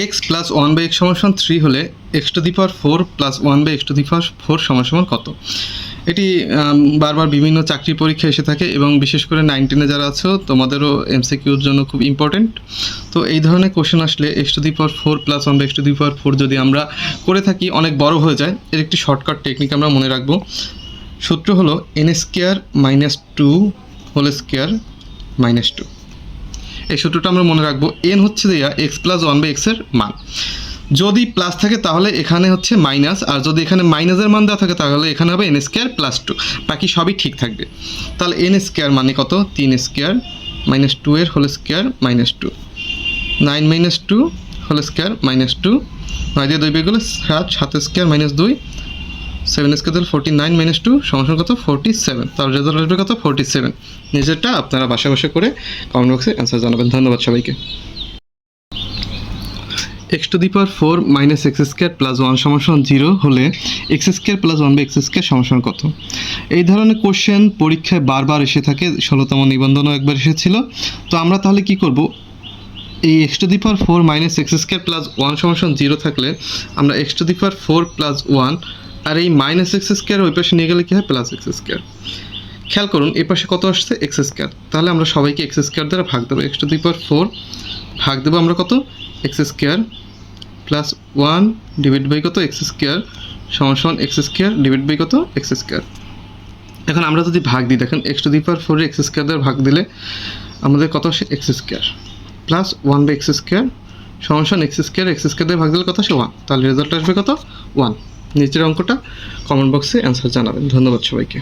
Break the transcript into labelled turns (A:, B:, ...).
A: X plus one by X সমান 3 হলে X to the power 4 plus one by X to the power 4 সমান কত? এটি বারবার বিভিন্ন চাকরি পরীক্ষা এসে থাকে এবং বিশেষ করে 9-10 যারা আছো তোমাদেরও এমসিকিউর জন্য খুব ইম্পর্টেন্ট। তো এই ধরনের কোশ্চেন আসলে X to the power 4 plus one by X to the power 4 যদি আমরা করে থাকি অনেক বড় হয়ে যায়। এর একটি শর্টকাট টেকনিক আমরা মনে রাখবো। সূত্র হলো n square minus 2 whole square minus 2। এই সূত্রটা আমরা মনে রাখবো। n হচ্ছে দেয়া এক্স প্লাস ওয়ান বাই এক্সের মান, যদি প্লাস থাকে তাহলে এখানে হচ্ছে মাইনাস, আর যদি এখানে মাইনাসের মান দেওয়া থাকে তাহলে এখানে হবে n স্কোয়ার প্লাস 2, বাকি সবই ঠিক থাকবে। তাহলে n স্কোয়ার মানে কত? 3 স্কোয়ার মাইনাস 2 এর whole square minus 2, 9 minus 2 whole square minus 2, 9 দিয়ে 2 বিয়োগ করলে 7 স্কোয়ার মাইনাস 2, 7 স্কোয়ার দিলে 49 মাইনাস 2 সমান কত? 47। তাহলে রেজাল্ট আসবে কত? 47। নিজেরটা আপনারা বাসা বসে করে কমেন্ট বক্সে অ্যান্সার জানাবেন। ধন্যবাদ সবাইকে। X to the power 4 minus x square plus 1 সমান 0 হলে x square plus 1 by x square সমান কত? এই ধরনের কোশ্চেন পরীক্ষায় বারবার এসে থাকে, 16তম নিবন্ধনও একবার এসেছিল। তো আমরা তাহলে কি করব? এই x to the power 4 minus x square plus 1 সমান 0 থাকলে আমরা x to the power 4 plus 1 আর এই মাইনাস এক্স স্কোয়ার ওই পাশে নিয়ে গেলে কী হয়? Plus x square. খেয়াল করুন এই পাশে কত আসছে? X square. তাহলে আমরা সবাইকে এক্স স্কোয়ার দ্বারা ভাগ দেবো। এক্স টু দি পাওয়ার 4 ভাগ দেবো আমরা কত? X square plus 1 divide by কত? এক্স স্কোয়ার সমান এক্স স্কোয়ার ডিভাইড বাই কত? X square. এখন আমরা যদি ভাগ দিই, দেখেন x to the power 4 x square দ্বারা ভাগ দিলে আমাদের কত আসে? X square plus 1 by x square সমান এক্স স্কোয়ার দিয়ে ভাগ দিলে কত আসে? 1। তাহলে রেজাল্ট আসবে কত? 1। নিচের অঙ্কটা কমেন্ট বক্সে অ্যান্সার জানাবেন। ধন্যবাদ সবাইকে।